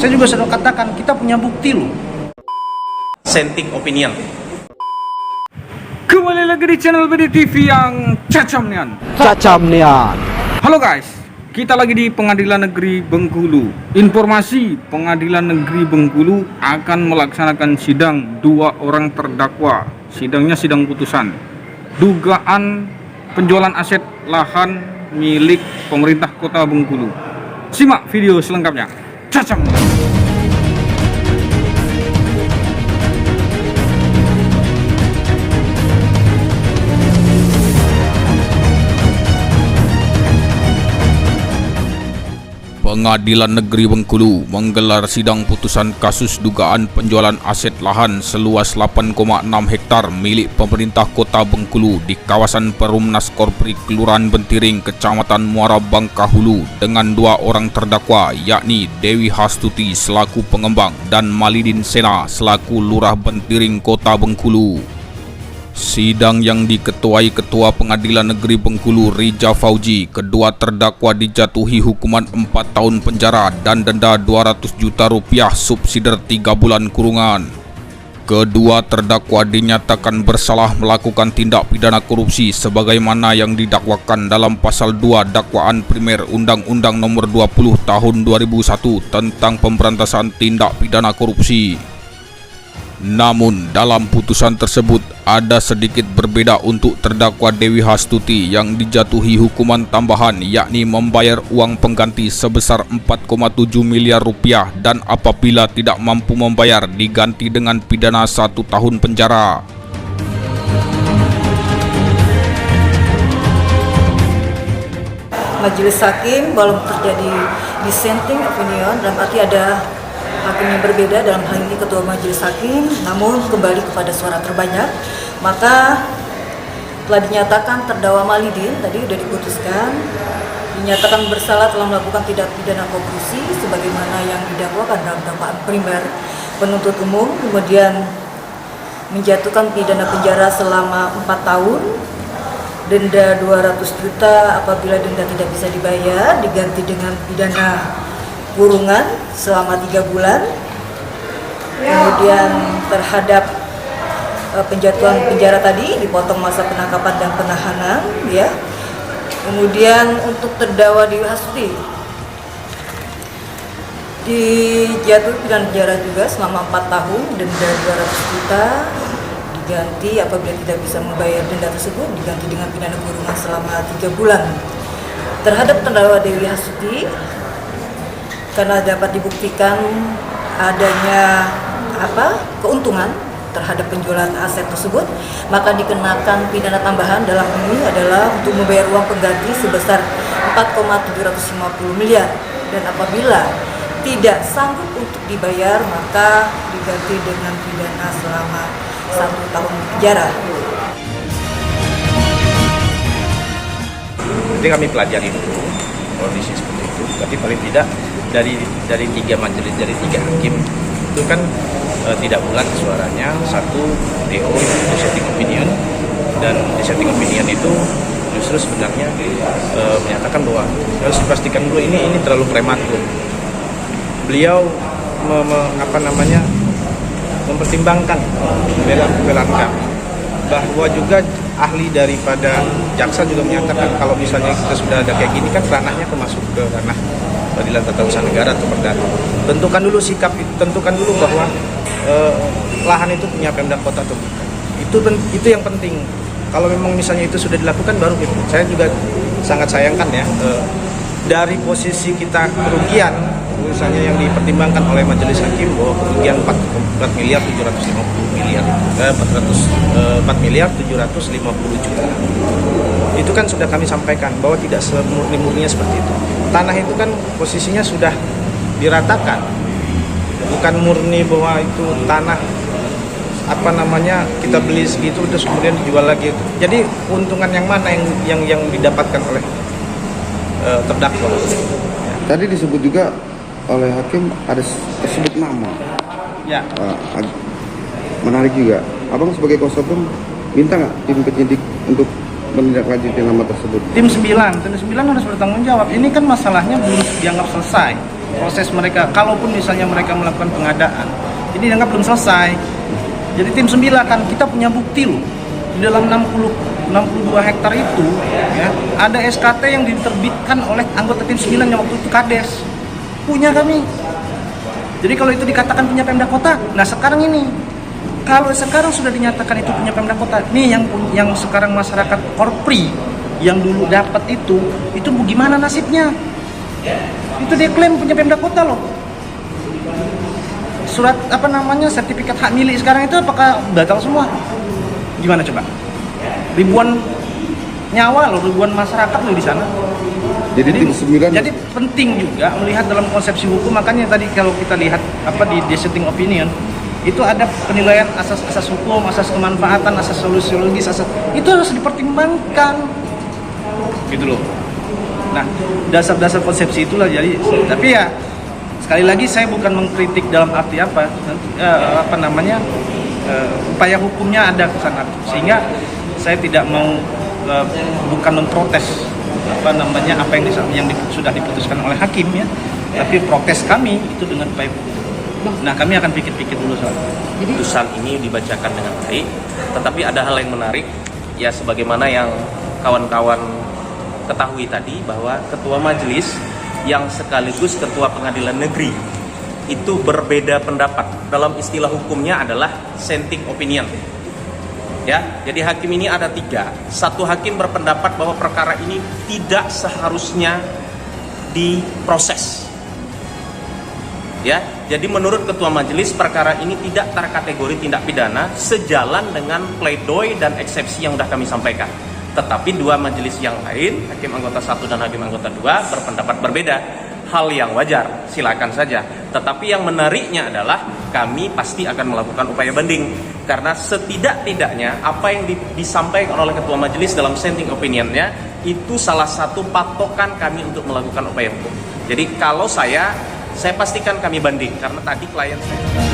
Saya juga sudah katakan, kita punya bukti loh. Senting opinion. Kembali lagi di channel BD TV yang Cacamnian. Halo guys, kita lagi di Pengadilan Negeri Bengkulu. Informasi Pengadilan Negeri Bengkulu akan melaksanakan sidang 2 orang terdakwa. Sidangnya sidang putusan dugaan penjualan aset lahan milik pemerintah Kota Bengkulu. Simak video selengkapnya. Cacamnian. Pengadilan Negeri Bengkulu menggelar sidang putusan kasus dugaan penjualan aset lahan seluas 8,6 hektar milik pemerintah Kota Bengkulu di kawasan Perumnas Korpri Kelurahan Bentiring, Kecamatan Muara Bangkahulu dengan 2 orang terdakwa, yakni Dewi Hastuti selaku pengembang dan Malidin Sena selaku Lurah Bentiring, Kota Bengkulu. Sidang yang diketuai Ketua Pengadilan Negeri Bengkulu Rija Fauji, kedua terdakwa dijatuhi hukuman 4 tahun penjara dan denda 200 juta rupiah subsidiar 3 bulan kurungan. Kedua terdakwa dinyatakan bersalah melakukan tindak pidana korupsi sebagaimana yang didakwakan dalam pasal 2 dakwaan primer Undang-Undang Nomor 20 Tahun 2001 tentang pemberantasan tindak pidana korupsi. Namun dalam putusan tersebut ada sedikit berbeda untuk terdakwa Dewi Hastuti yang dijatuhi hukuman tambahan, yakni membayar uang pengganti sebesar 4,7 miliar rupiah dan apabila tidak mampu membayar diganti dengan pidana 1 tahun penjara. Majelis hakim belum terjadi dissenting opinion, dalam arti ada hakim yang berbeda, dalam hal ini ketua majelis hakim, namun kembali kepada suara terbanyak, maka telah dinyatakan terdakwa Malidin tadi sudah diputuskan dinyatakan bersalah telah melakukan tindak pidana korupsi sebagaimana yang didakwakan dalam dakwaan primer penuntut umum, kemudian menjatuhkan pidana penjara selama 4 tahun, denda 200 juta apabila denda tidak bisa dibayar diganti dengan pidana kurungan selama 3 bulan, kemudian terhadap penjatuhan penjara tadi dipotong masa penangkapan dan penahanan, ya. Kemudian untuk terdakwa Dewi Hastuti dijatuhi pidana penjara juga selama 4 tahun, denda 200 juta diganti apabila tidak bisa membayar denda tersebut diganti dengan pidana kurungan selama 3 bulan. Terhadap terdakwa Dewi Hastuti, karena dapat dibuktikan adanya keuntungan terhadap penjualan aset tersebut, maka dikenakan pidana tambahan dalam ini adalah untuk membayar uang pengganti sebesar 4,750 miliar dan apabila tidak sanggup untuk dibayar maka diganti dengan pidana selama 1 tahun penjara. Jadi kami pelajari dulu kondisi seperti itu, tapi paling tidak dari 3 majelis, dari 3 hakim itu kan tidak bulat suaranya. Satu DO dissenting opinion, dan dissenting opinion itu justru sebenarnya menyatakan bahwa harus dipastikan dulu ini terlalu prematur. Beliau mempertimbangkan pembelaan kami, bahwa juga ahli daripada jaksa juga menyatakan kalau misalnya kita sudah ada kayak gini kan ranahnya masuk ke ranah Peradilan Tata Usaha Negara atau Perdata. Tentukan dulu sikap, tentukan dulu bahwa lahan itu punya Pemda Kota atau bukan. Itu yang penting. Kalau memang misalnya itu sudah dilakukan baru gitu. Saya juga sangat sayangkan ya, dari posisi kita kerugian misalnya yang dipertimbangkan oleh majelis hakim bahwa kerugian 4 miliar 750 miliar 4 miliar 750 juta. Itu kan sudah kami sampaikan bahwa tidak semurni-murninya seperti itu. Tanah itu kan posisinya sudah diratakan, bukan murni bahwa itu tanah kita beli segitu terus kemudian dijual lagi. Jadi keuntungan yang mana yang didapatkan oleh terdakwa? Tadi disebut juga oleh hakim ada tersebut nama. Ya. Menarik juga. Abang sebagai kuasa hukum minta nggak tim penyidik untuk menindaklanjuti nama tersebut? Tim 9 harus bertanggung jawab. Ini kan masalahnya belum dianggap selesai. proses mereka, kalaupun misalnya mereka melakukan pengadaan, ini dianggap belum selesai. Jadi tim 9 kan kita punya bukti loh, di dalam 62 hektar itu ya, ada SKT yang diterbitkan oleh anggota tim 9 yang waktu itu Kades, punya kami. Jadi kalau itu dikatakan punya Pemda Kota, nah sekarang ini, kalau sekarang sudah dinyatakan itu punya Pemda Kota, nih yang sekarang masyarakat Korpri yang dulu dapat itu gimana nasibnya? Itu dia klaim punya Pemda Kota loh. Surat sertifikat hak milik sekarang itu apakah batal semua? Gimana coba? Ribuan nyawa loh, ribuan masyarakat loh di sana. Jadi tim 9. Jadi penting juga melihat dalam konsepsi hukum, makanya tadi kalau kita lihat di dissenting opinion itu ada penilaian asas hukum, asas kemanfaatan, asas sosiologis, itu harus dipertimbangkan. Gitu loh. Nah, dasar-dasar konsepsi itulah jadi, tapi ya sekali lagi saya bukan mengkritik dalam arti upaya hukumnya ada ke sana, sehingga saya tidak mau bukan memprotes apa yang sudah diputuskan oleh hakim ya, tapi protes kami itu dengan upaya hukum. Nah, kami akan pikir-pikir dulu soal putusan ini dibacakan dengan baik, tetapi ada hal yang menarik ya, sebagaimana yang kawan-kawan ketahui tadi, bahwa ketua majelis yang sekaligus ketua pengadilan negeri itu berbeda pendapat. Dalam istilah hukumnya adalah dissenting opinion. Ya, jadi hakim ini ada 3. Satu hakim berpendapat bahwa perkara ini tidak seharusnya diproses. Ya, jadi menurut ketua majelis perkara ini tidak terkategori tindak pidana sejalan dengan pledoi dan eksepsi yang sudah kami sampaikan. Tetapi 2 majelis yang lain, hakim anggota 1 dan hakim anggota 2 berpendapat berbeda. Hal yang wajar, silakan saja. Tetapi yang menariknya adalah kami pasti akan melakukan upaya banding, karena setidak-tidaknya apa yang disampaikan oleh ketua majelis dalam dissenting opinionnya itu salah satu patokan kami untuk melakukan upaya hukum. Jadi kalau saya pastikan kami banding, karena tadi klien saya